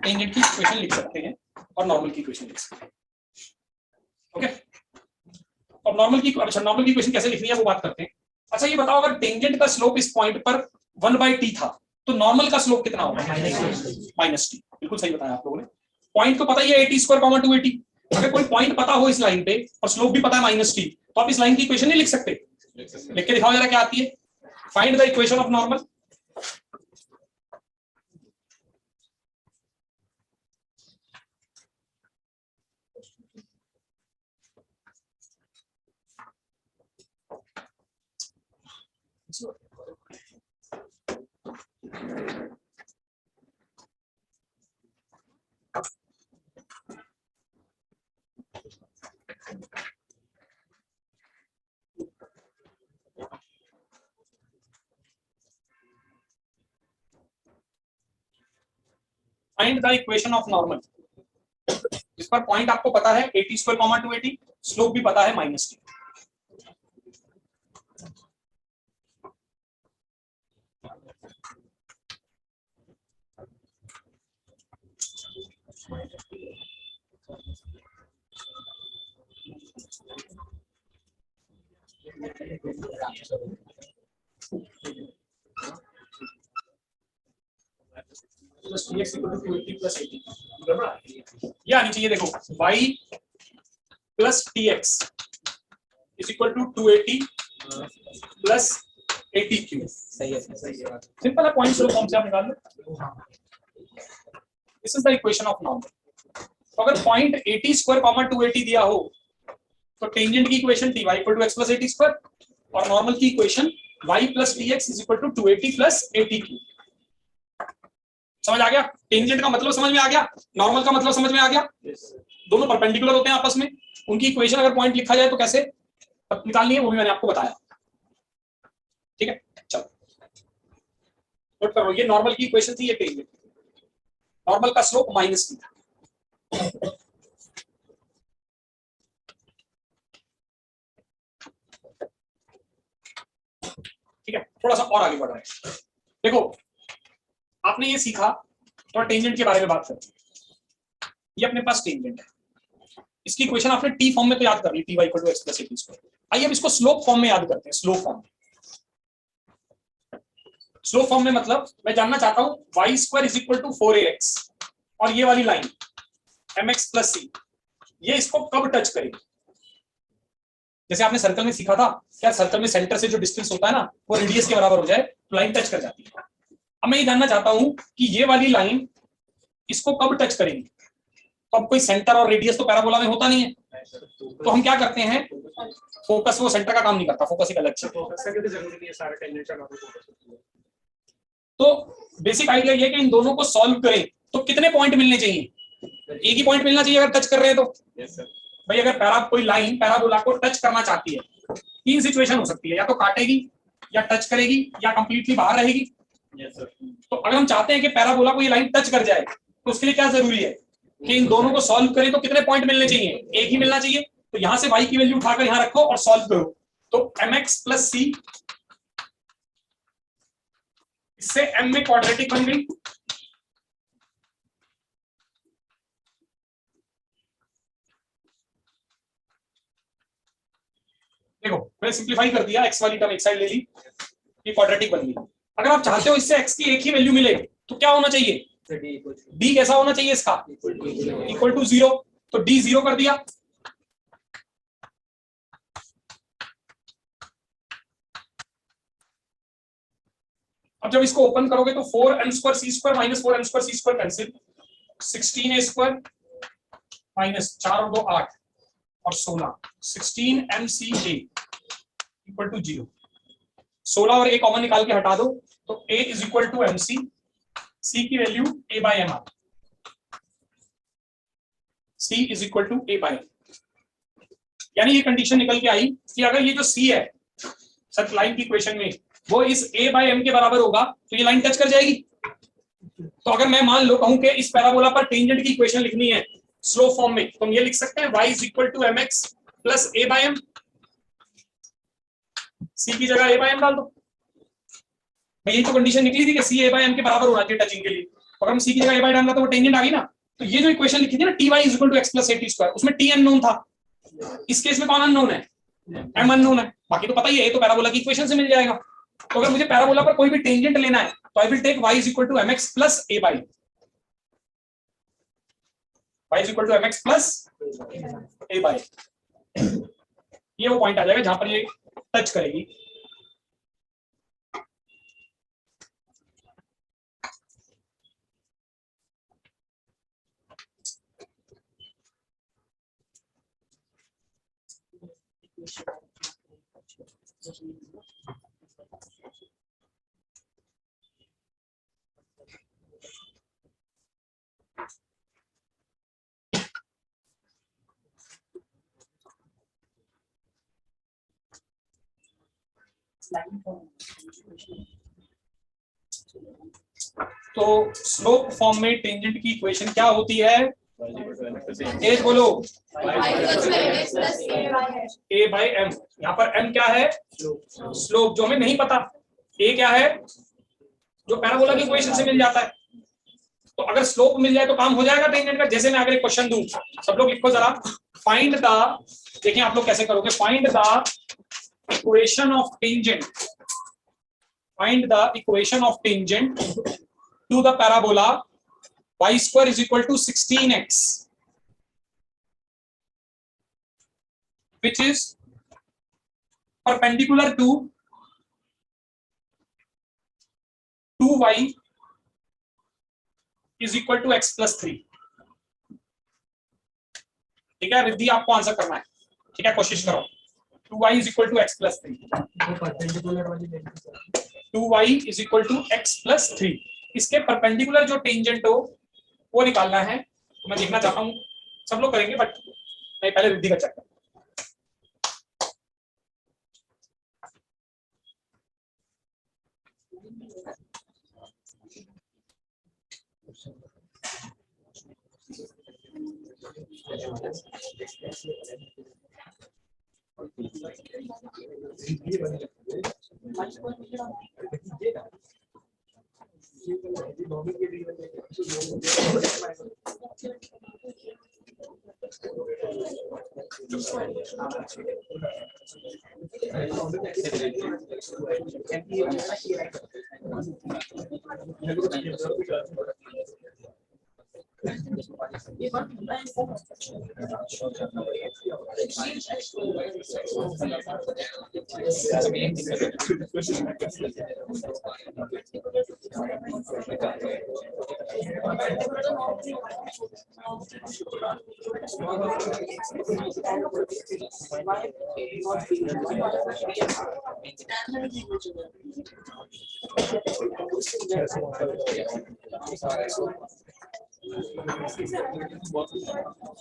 टेंजेंट की इक्वेशन लिख सकते हैं और नॉर्मल की इक्वेशन लिख सकते हैं। ओके, अब नॉर्मल की इक्वेशन कैसे लिखनी है वो बात करते हैं। अच्छा ये बताओ, अगर टेंजेंट का स्लोप इस पॉइंट पर 1/t था तो नॉर्मल का स्लोप कितना होगा? -t। बिल्कुल सही बताया आप लोगों ने। पॉइंट तो पता ही है 80 स्क्वायर कॉमा 280, अगर कोई पॉइंट पता हो इस लाइन पे और स्लोप भी पता है -t तो आप इस लाइन की इक्वेशन नहीं लिख सकते? लिख के दिखाओ जरा क्या आती है। Find the equation of normal. Find the equation of normal, इस पर पॉइंट आपको पता है 80 स्क्वायर कॉमा 280, स्लोप भी पता है -t। Plus dx equal to 280 plus 80, ये आनी चाहिए। देखो y plus tx is equal to 280 plus 80q। सही है सिंपल है, पॉइंट स्लोप फॉर्म से आप निकाल लो। This is the equation of normal. तो अगर पॉइंट 80 स्क्वायर कॉमा 280 दिया हो तो टेंजेंट की equation ty equal to x plus 80 square और नॉर्मल की equation y plus tx is equal to 280 plus 80q। समझ आ गया? टेंजेंट का मतलब समझ में आ गया, नॉर्मल का मतलब समझ में आ गया। दोनों परपेंडिकुलर होते हैं आपस में, उनकी इक्वेशन अगर पॉइंट लिखा जाए तो कैसे निकालनी है वो भी मैंने आपको बताया। ठीक है, चलो नोट करो, ये नॉर्मल की इक्वेशन थी, ये टेंजेंट। नॉर्मल का स्लोप -t था। ठीक है, थोड़ा सा और आगे बढ़ रहे हैं। देखो आपने ये सीखा, थोड़ा टेंजेंट के बारे में बात करते हैं। ये अपने पास टेंजेंट है, इसकी इक्वेशन आपने टी फॉर्म में तो याद कर ली, ty equal to x plus 80 square. आइए अब इसको स्लोप फॉर्म में याद करते हैं। स्लोप फॉर्म, स्लोप फॉर्म में मतलब मैं जानना चाहता हूं y square is equal to 4ax और ये वाली लाइन mx प्लस c, ये इसको कब टच करेगी? जैसे आपने सर्कल में सीखा था, क्या सर्कल में सेंटर से जो डिस्टेंस होता है ना वो रेडियस के बराबर हो जाए तो लाइन टच कर जाती है। अब मैं ये जानना चाहता हूं कि ये वाली लाइन इसको कब टच करेगी। तो अब कोई सेंटर और रेडियस तो पैराबोला में होता नहीं है, तो हम क्या करते हैं, फोकस, वो सेंटर का काम नहीं करता, फोकस एक अलग चीज है। जरूरी नहीं है सारे टेंजेंट का नॉर्मल फोकस। तो बेसिक आइडिया ये कि इन दोनों को सॉल्व करें तो कितने पॉइंट मिलने चाहिए? एक ही पॉइंट मिलना चाहिए अगर टच कर रहे हैं तो। भाई अगर कोई लाइन पैराबोला को टच करना चाहती है, तीन सिचुएशन हो सकती है, या तो काटेगी या टच करेगी या कंप्लीटली बाहर रहेगी। तो अगर हम चाहते हैं कि पैराबोला को ये लाइन टच कर जाए तो उसके लिए क्या जरूरी है कि इन दोनों को सॉल्व करें तो कितने पॉइंट मिलने चाहिए? एक ही मिलना चाहिए। तो यहां से y की वैल्यू उठाकर यहां रखो और सॉल्व करो। तो mx प्लस c, इससे m में क्वाड्रेटिक बन गई। देखो मैंने सिंप्लीफाई कर दिया, x वाली टर्म एक साइड ले ली, ये क्वाड्रेटिक बन गई। अगर आप चाहते हो इससे x की एक ही वैल्यू मिले तो क्या होना चाहिए? d कैसा होना चाहिए इसका? Equal to 0। तो d 0 कर दिया। अब जब इसको ओपन करोगे तो 4m square c square minus 4m square c square cancel, 16a square minus 4 और 2 8 और 16, 16mca इक्वल टू 0। 16 और a कॉमन निकाल के हटा दो तो a is equal to mc, c की value a by m, c is equal to a by m। यानी ये कंडीशन निकल के आई कि अगर ये जो c है सच लाइन की इक्वेशन में वो इस a बाय m के बराबर होगा तो ये लाइन टच कर जाएगी। तो अगर मैं मान लो कहूं कि इस पैराबोला पर टेंजेंट की इक्वेशन लिखनी है स्लो फॉर्म में, तो हम ये लिख सकते हैं y is equal to mx plus a by m। c की जगह a बाय m डाल दो। यही तो कंडीशन निकली थी कि c a बाय m के बराबर होना चाहिए टचिंग के लिए। अगर हम c की जगह a बाय डालना तो वो टेंजेंट आ गई ना। तो ये जो इक्वेशन लिखी थी ना ty is equal to x plus 80 square, उसमें t अननोन था। इस केस में कौन अननोन है? m अननोन है। बाकी तो पता ही है, ये तो पैराबोला की इक्वेशन से मिल जाएगा। तो अगर मुझे पैराबोला पर कोई भी टेंजेंट लेना है तो I will take y is equal to mx plus a by y is equal to mx plus a by. ये वो पॉइंट आ जाएगा जहां पर ये टच करेगी। तो स्लोप फॉर्म में टेंजेंट की इक्वेशन क्या होती है? एज बोलो, ए बाई एम। यहाँ पर एम क्या है? स्लोप, जो हमें नहीं पता। ए क्या है? जो पैराबोला की इक्वेशन से मिल जाता है। तो अगर स्लोप मिल जाए तो काम हो जाएगा टेंजेंट का। जैसे मैं अगर एक क्वेश्चन दूं, सब लोग लिखो जरा, फाइंड द, देखिए आप लोग कैसे करोगे, find the equation of tangent, find the equation of tangent to the parabola y square is equal to 16x, which is perpendicular to 2y is equal to x plus 3। ठीक है रिद्धि, आपको answer करना है। ठीक है, कोशिश करो। 2y is equal to x plus 3, 2y is equal to x plus 3। इसके परपेंडिकुलर जो टेंजेंट हो वो निकालना है। तो मैं देखना चाहता हूं, सब लोग करेंगे बट मैं पहले रिद्धि का चेक करूं।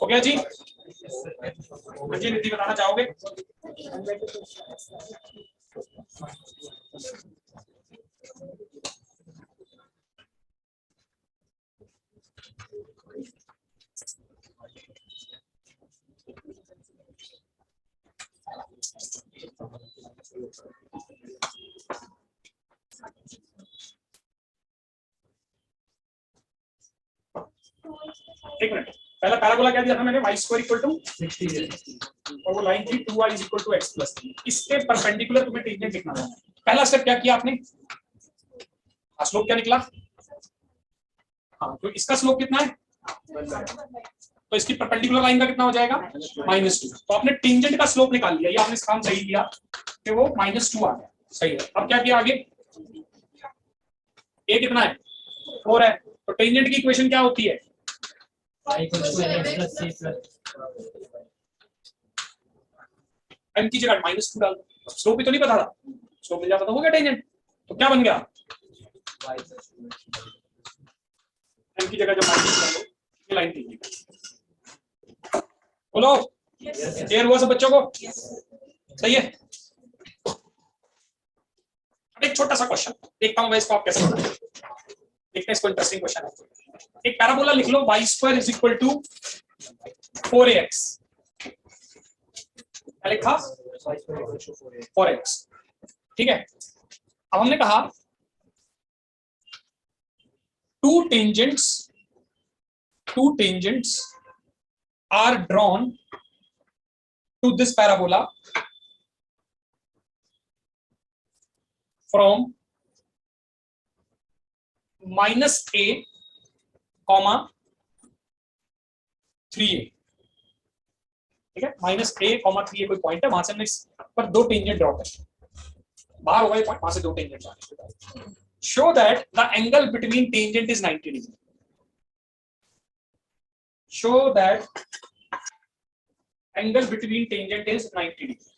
हो गया जी? जी रिद्धि बताना चाहोगे? एक मिनट, पहला पैराबोला क्या दिया था मैंने? y स्क्वायर इक्वल टू 60 और वो लाइन थी 2y is equal to x plus 3। इसके परपेंडिकुलर तुम्हें टेंजेंट लिखना है। पहला स्टेप क्या किया आपने? स्लोप क्या निकला? हाँ, तो इसका स्लोप कितना है? तो इसकी परपेंडिकुलर लाइन का कितना हो जाएगा? -2। तो आपने टेंजेंट का स्लोप निकाल लिया। ये आपने काम सही किया कि वो -2 आ गया। सही है। अब क्या किया आगे? ए कितना है? 4 है। तो टेंजेंट की इक्वेशन क्या होती है? एम की जगह -2 डाल दो। स्लोप भी तो नहीं पता था, स्लोप मिल जाता तो हो गया टेंजेंट। तो क्या बन गया? एम की जगह जब -2 डाल दो, ये लाइन थी। बोलो, क्लियर हुआ सब बच्चों को? सही है। अब एक छोटा सा क्वेश्चन देखता हूं मैं, इसको आप कैसे बनाते हैं। देखते हैं, इसको इंटरेस्टिंग क्वेश्चन है। एक पैराबोला लिख लो, y square is equal to 4ax। क्या लिखा? 4x। ठीक है। अब हमने कहा two tangents are drawn to this parabola from -a, 3a। ठीक है, -a, 3a कोई पॉइंट है, वहां से हमने इस पर दो टेंजेंट ड्रॉ कर, बाहर होगा ये पॉइंट, वहां से दो टेंजेंट आ रहे। Show that the angle between tangent is 90 degree. Show that angle between tangent is 90 degree.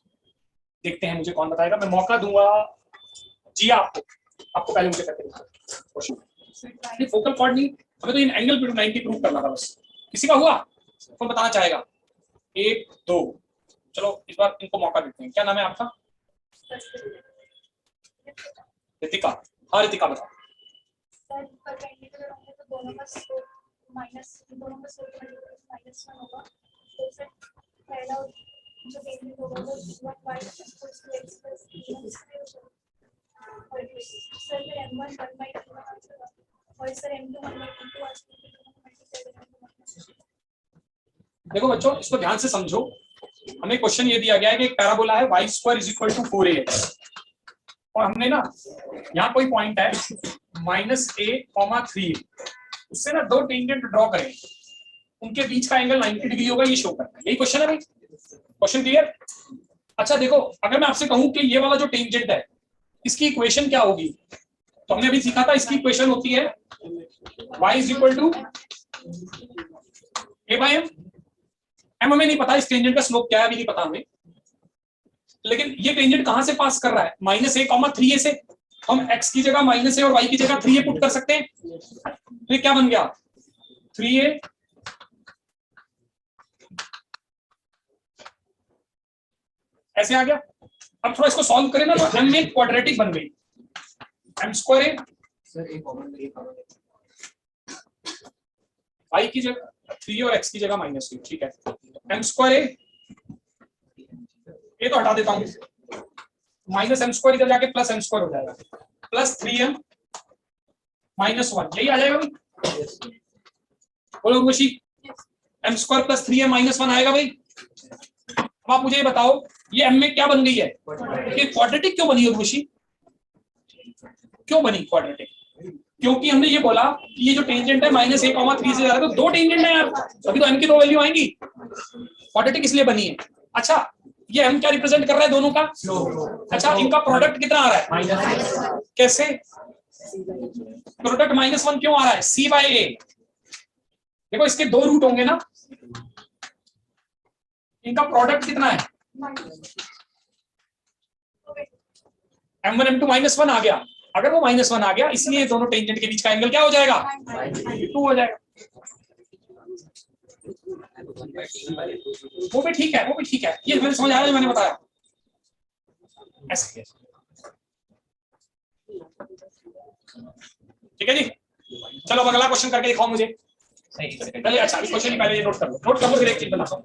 देखते हैं मुझे कौन बताएगा। मैं मौका दूंगा जी आपको पहले मुझे करके दिखाओ। फोकल पॉइंट नहीं, हमें तो इन एंगल बिटवीन 90 प्रूव करना था बस। किसी का हुआ? कौन बताना चाहेगा? 1 2। चलो इस बार इनको मौका देते हैं। क्या नाम है आपका? रितिका। हाँ रितिका बताओ। सर परपेंडिकुलर होंगे तो दोनों का स्लोप -1 होगा। तो सर पहला जो टेंजेंट होगा वो 1y equals to x plus b1 square होगा। और सर फिर m1 1/t1 आ जाएगा और सर m2 1/t2 आ जाएगा। देखो बच्चों, इसको ध्यान से समझो। हमें क्वेश्चन ये दिया गया है कि एक पैराबोला है y square is equal to 4ax, और हमने ना यहाँ कोई पॉइंट है -a, 3a, उससे ना दो टेंजेंट ड्रॉ करें, उनके बीच का एंगल 90 डिग्री होगा, ये शो करना है। यही क्वेश्चन है भाई, क्वेश्चन क्लियर? अच्छा देखो, अगर मैं आपसे कहूं कि ये वाला जो टेंजेंट है इसकी इक्वेशन क्या होगी, तो हमने अभी सीखा था इसकी इक्वेशन होती है y is equal to a/m। हमें नहीं पता इस टेंजेंट का स्लोप क्या है, अभी नहीं पता हमें, लेकिन ये टेंजेंट कहां से पास कर रहा है, -a, 3a से। हम x की जगह -a और y की जगह 3a पुट कर सकते हैं, तो ये क्या बन गया 3a ऐसे आ गया। अब थोड़ा इसको सॉल्व करें ना, तो m एक क्वाड्रेटिक बन गई, m स्क्वायर सर एक कॉमन y की जगह 3 और x की जगह -3, ठीक है। m स्क्वायर ये तो हटा देता हूं, -m स्क्वायर इधर जाके +m स्क्वायर हो जाएगा, प्लस 3m -1, यही आ जाएगा भाई। बोलो Urvashi, m square plus 3m -1 आएगा भाई। अब आप मुझे ये बताओ, ये m में क्या बन गई है, ये क्वाड्रेटिक क्यों बनी उर्वशी, क्यों बनी क्वाड्रेटिक? क्योंकि हमने ये बोला कि ये जो टेंजेंट है -a, 3 से जा रहा है, तो दो टेंजेंट है यार, अभी तो m की दो वैल्यू आएंगी, क्वाड्रेटिक इसलिए बनी है। अच्छा, ये m क्या रिप्रेजेंट कर रहा है, दोनों का स्लोप। अच्छा, इनका प्रोडक्ट कितना आ रहा है, कैसे प्रोडक्ट -1 क्यों आ रहा है, c/a। देखो इसके दो रूट होंगे ना, इनका प्रोडक्ट कितना है, m1 m2 -1 आ गया। अगर वो -1 आ गया, इसलिए दोनों टेंजेंट के बीच का एंगल क्या हो जाएगा, 2 हो जाएगा। वो भी ठीक है, वो भी ठीक है, ये मैंने समझ आया जो मैंने बताया ऐसे। ठीक है जी, चलो अब अगला क्वेश्चन करके दिखाओ मुझे। पहले अच्छा इस क्वेश्चन की पहले ये नोट कर लो, फिर एक चीज बताता हूं।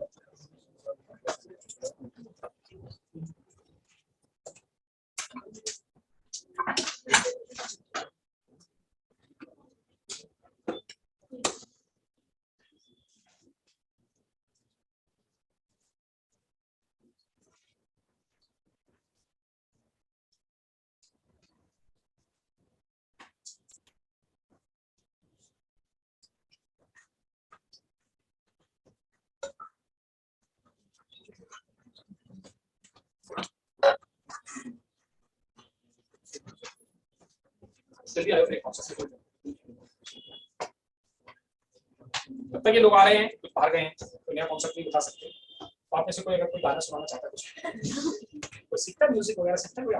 जल्दी आयो, ब्रेक तब तक ये लोग आ रहे हैं, कुछ बाहर गए हैं, तो नया कॉन्सेप्ट नहीं बता सकते। तो आप में से कोई अगर कोई गाना सुनाना चाहता है, कुछ तो सीखता है, म्यूजिक वगैरह सीखता है कोई,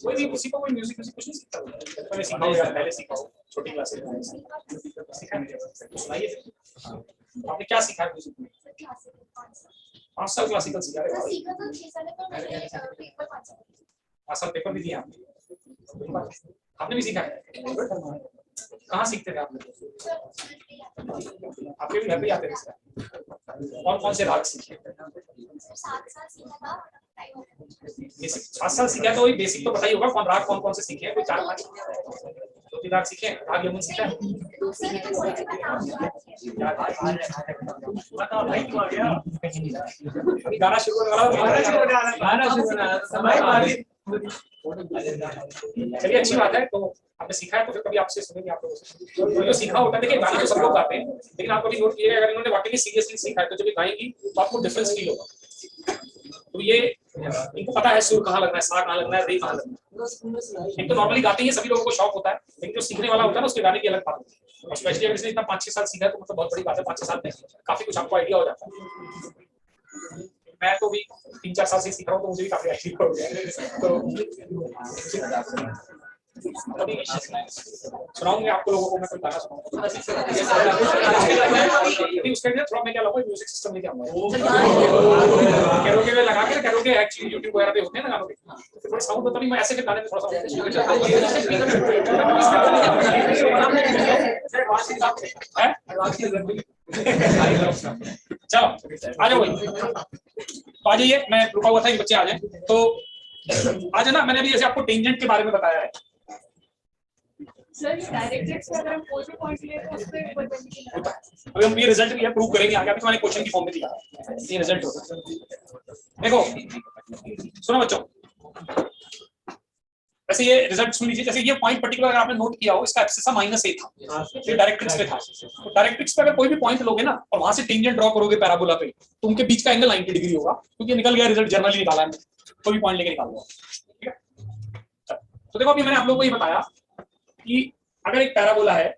कोई भी किसी को कोई म्यूजिक कुछ नहीं सीखता, पहले सीखा हो या पहले सीखा हो, छोटी क्लास से सीखा है। सुनाइए, आपने क्या सीखा है म्यूजिक में? 5 साल क्लासिकल सीखा है, 5 साल पेपर भी दिया आपने भी सीखा है। कहाँ सीखते थे आप? आपके भी घर पे आते थे? कौन कौन से राग सीखे? 7 साल सीखा, तो वही बेसिक तो बताइए होगा, कौन राग कौन से सीखे हैं, कोई 4-5 2-3 राग सीखे हैं, राग यमन सीखा है। गाना शुरू चलिए, अच्छी बात है। तो आपने सीखा है तो फिर कभी आपसे सुनेंगे आप लोगों से। जो सीखा होता है, देखिए गाना तो सब लोग गाते हैं, लेकिन आप कभी नोट कीजिएगा, अगर इन्होंने वाकई सीरियसली सीखा है तो जब ये गाएंगी तो आपको डिफरेंस फील होगा। तो ये इनको पता है सुर कहाँ लगना है, सा कहाँ लगना है, रे कहाँ लगना है। एक तो नॉर्मली गाते हैं, सभी लोगों को शौक होता है, लेकिन जो सीखने वाला होता है ना, उसके गाने की अलग बात होती है। और स्पेशली अगर इसने इतना 5-6 साल सीखा है तो मतलब बहुत बड़ी बात है। 5-6 साल में काफी कुछ आपको आइडिया हो जाता है। मैं तो भी 3-4 साल से सीख रहा हूँ, तो मुझे भी काफी आइडिया हो गया है। तो सुनाऊंगे आपको लोगों को, मैं कोई गाना सुनाऊंगा। उसके लिए थोड़ा मैं क्या लाऊंगा, म्यूजिक सिस्टम लेके आऊंगा, कैरोके में लगा के, कैरोके एक्चुअली यूट्यूब वगैरह पे होते हैं ना गानों के, थोड़ा साउंड होता नहीं, मैं ऐसे के गाने में थोड़ा सा चलो आ जाओ भाई, तो आ जाइए, मैं रुका हुआ था कि बच्चे आ जाए, तो आज है ना, मैंने अभी जैसे आपको टेंजेंट के बारे में बताया है सर, डायरेक्ट्रिक्स में अगर हम कोई भी पॉइंट ले तो उस पे परपेंडिकुलर होता है। अभी हम ये रिजल्ट भी प्रूव करेंगे आगे, अभी तो मैंने क्वेश्चन की फॉर्म में दिया ये रिजल्ट होता है। देखो सुनो बच्चों, वैसे ये रिजल्ट सुन लीजिए, जैसे ये पॉइंट पर्टिकुलर अगर आपने नोट किया हो, इसका एब्सिसा -a था, ये डायरेक्ट्रिक्स पे था, तो डायरेक्ट्रिक्स पे अगर कोई भी पॉइंट लोगे ना और वहां से टेंजेंट ड्रॉ करोगे पैराबोला पे, तो उनके बीच का एंगल 90 डिग्री होगा, क्योंकि निकल गया रिजल्ट, जनरली निकाला है, कोई भी पॉइंट लेके निकाल लो, ठीक है। तो देखो अभी मैंने आप लोगों को ये बताया कि अगर एक पैराबोला है,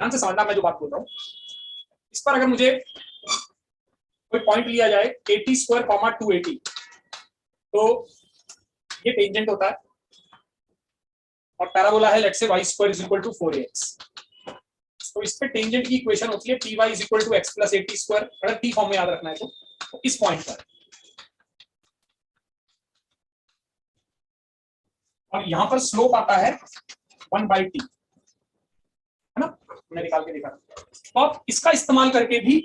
ध्यान से समझना मैं जो बात बोल रहा हूं, इस पर अगर मुझे कोई पॉइंट लिया जाए 80² 280, तो ये टेंजेंट होता है, और पैराबोला है लेट्स से y² = 4ax, तो इस पे टेंजेंट की इक्वेशन होती है ty = x + 80², अगर t फॉर्म में याद रखना है तो इस पॉइंट पर, और यहां पर स्लोप आता है 1/t, है ना, मैंने निकाल के देखा, तो आप इसका इस्तेमाल करके भी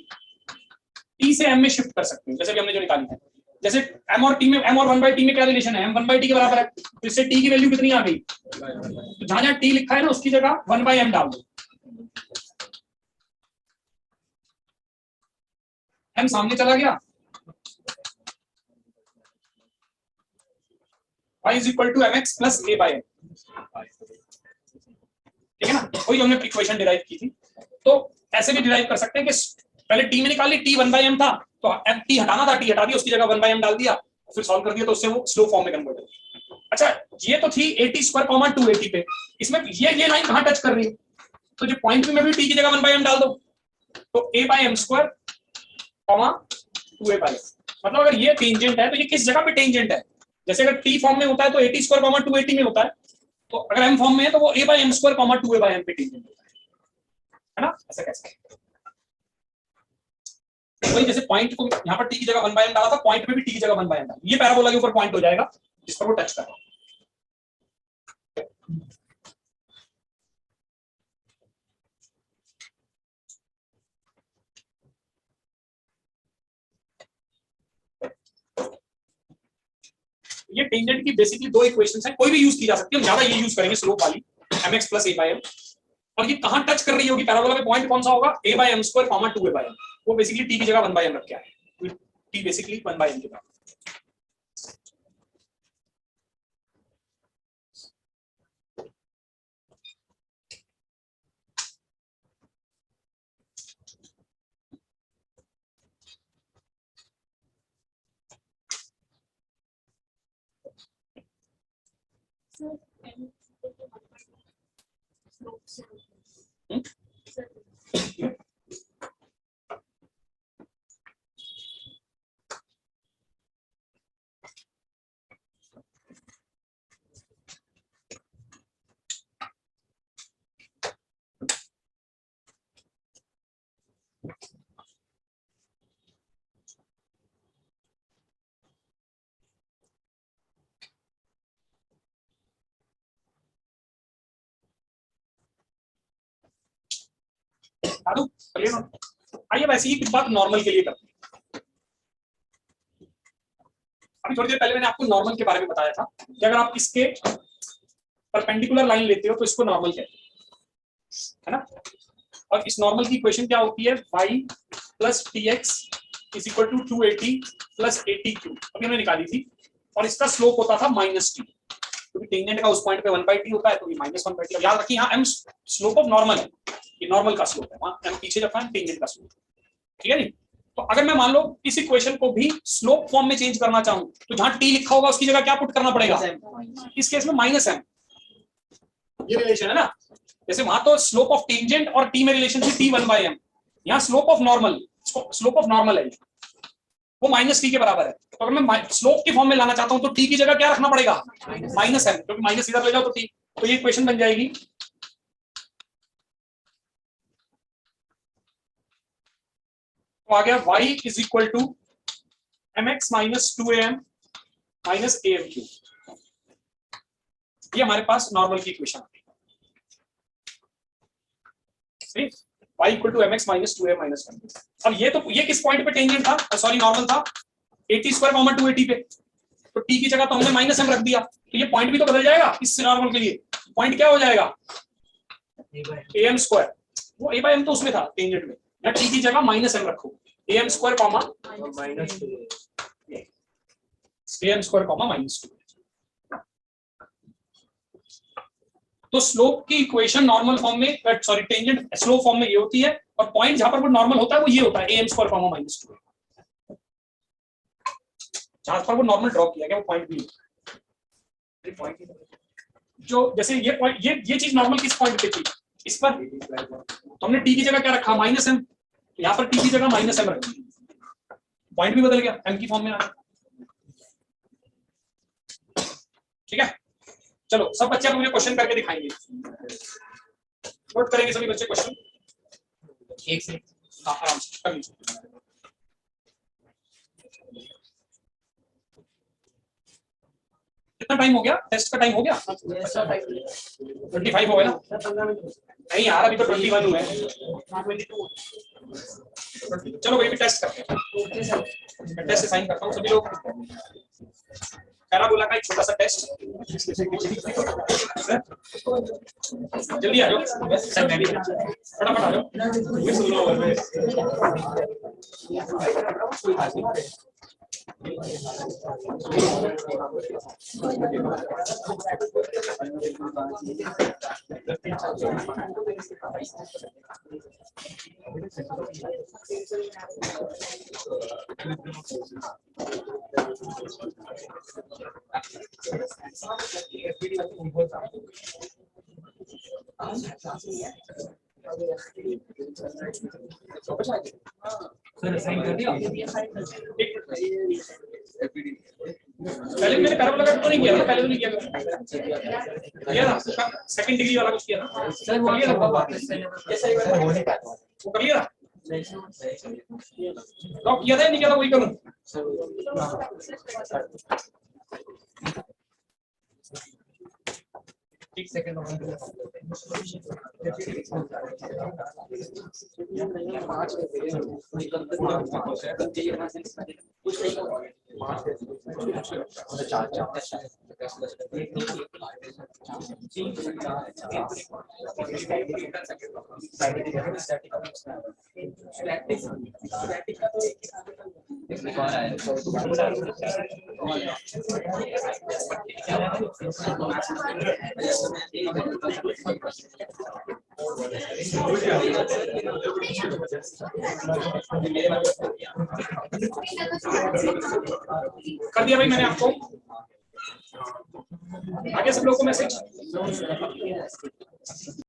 t से m में शिफ्ट कर सकते हो, जैसे कि हमने जो निकाली है, जैसे m और t में, m और 1/t में क्या रिलेशन है, m 1/t के बराबर है, तो इससे t की वैल्यू कितनी आ गई, तो जहां जहां t लिखा है ना उसकी जगह 1/m डाल दो, m सामने चला गया, y = mx + a/m, ठीक है ना, वही हमने इक्वेशन डिराइव की थी। तो ऐसे भी डिराइव कर सकते हैं कि पहले t में निकाली, t 1/m था, तो t हटाना था, t हटा दिया, उसकी जगह 1/m डाल दिया, फिर सॉल्व कर दिया, तो उससे वो स्लो फॉर्म में कन्वर्ट हो गया। अच्छा, ये तो थी 80² 280 पे, इसमें ये लाइन कहां टच कर रही है, तो जो पॉइंट में भी t की जगह 1/m डाल दो, तो a/m² 2a/m, मतलब अगर ये टेंजेंट है तो ये किस जगह पे टेंजेंट है, जैसे अगर t फॉर्म में होता है तो 80² 280 में होता है, तो अगर m फॉर्म में है तो वो a/m² 2a/m पे टेंजेंट होता है ना, ऐसा कैसे, वही जैसे पॉइंट को यहाँ पर t की जगह 1/m डाला था, पॉइंट में भी t की जगह 1/m डाला, ये पैराबोला के ऊपर पॉइंट हो जाएगा जिस पर वो टच कर रहा है। ये टेंजेंट की बेसिकली दो इक्वेशंस हैं, कोई भी यूज की जा सकती है, हम ज्यादा ये यूज करेंगे स्लोप वाली mx + a/m, और ये कहां टच कर रही होगी पैराबोला में, पॉइंट कौन सा होगा, a/m² 2a/m, वो बेसिकली t की जगह 1/m रख के आए, t बेसिकली 1/m के बराबर। आइए वैसे ही कुछ बात नॉर्मल के लिए करते हैं। अभी थोड़ी देर पहले मैंने आपको नॉर्मल के बारे में बताया था कि अगर आप इसके परपेंडिकुलर लाइन लेते हो तो इसको नॉर्मल कहते हैं, है ना, और इस नॉर्मल की इक्वेशन क्या होती है, y + tx = 280 + 80^3, अभी हमने निकाली थी, और इसका स्लोप होता था -t, क्योंकि टेंजेंट का उस पॉइंट पे 1/t होता है, तो ये -1/t, याद रखिए यहाँ m स्लोप ऑफ नॉर्मल है, ये नॉर्मल का स्लोप है, वहां m पीछे रखा है टेंजेंट का स्लोप, ठीक है जी। तो अगर मैं मान लो इस इक्वेशन को भी स्लोप फॉर्म में चेंज करना चाहूं, तो जहां t लिखा होगा उसकी जगह क्या पुट करना पड़ेगा, इस केस में -m, ये रिलेशन है ना, जैसे वहां तो स्लोप ऑफ टेंजेंट और t में रिलेशन थी t 1/m, यहाँ स्लोप ऑफ नॉर्मल है, वो माइनस टी के बराबर है। तो अगर मैं स्लोप की फॉर्म में लाना चाहता हूं तो टी की जगह क्या रखना पड़ेगा, माइनस एम, क्योंकि माइनस इधर ले जाओ तो टी। तो ये इक्वेशन बन जाएगी तो आ गया y is equal to mx minus 2am minus am q. ये हमारे पास नॉर्मल की इक्वेशन आ गई, y equal to mx minus 2am minus 1। अब ये किस पॉइंट पे टेंजेंट था, सॉरी नॉर्मल था, 80 स्क्वायर कॉमा 280 पे। तो t की जगह तो हमने माइनस m रख दिया, तो ये पॉइंट भी तो बदल जाएगा इस नॉर्मल के लिए। पॉइंट क्या हो जाएगा, am स्क्वायर, वो a बाय m तो उसमें था टेंजेंट में, या t की जगह माइनस m रखो, am स्क्वायर कॉमा माइनस 2। तो स्लोप की इक्वेशन नॉर्मल फॉर्म में, सॉरी टेंजेंट स्लोप फॉर्म में ये होती है, और पॉइंट जहां पर वो नॉर्मल होता है वो ये होता है am स्क्वायर कॉमा माइनस 2। जहां पर वो नॉर्मल ड्रॉ किया गया वो पॉइंट भी जो जैसे ये पॉइंट, ये चीज नॉर्मल किस पॉइंट पे थी, इस पर, तो हमने टी की जगह क्या रखा, माइनस एम, यहाँ पर टी की जगह माइनस एम रखी, पॉइंट भी बदल गया, एम की फॉर्म में आ गया। ठीक है, चलो सब बच्चे मुझे क्वेश्चन करके दिखाएंगे, नोट करेंगे सभी बच्चे क्वेश्चन एक से आराम से कर लीजिए। कितना टाइम हो गया, टेस्ट का टाइम हो गया 25 हो गया ना, नहीं यार अभी तो 21 हुआ है। चलो भाई भी टेस्ट करते हैं, टेस्ट साइन करता हूँ सभी लोग। पैराबोला का एक छोटा सा टेस्ट, जल्दी आ जाओ सर, मैं भी फटाफट आ जाओ, मैं सुन रहा हूँ। पहले मैंने पैराबोला का तो नहीं किया था, पहले तो नहीं किया था, सेकंड डिग्री वाला कुछ किया था सर, वो किया था, वो कर लिया था, लॉक किया था या नहीं किया था, वही करूं। एक सेकंड कर दिया भाई मैंने आपको, आगे सब लोगों को मैसेज।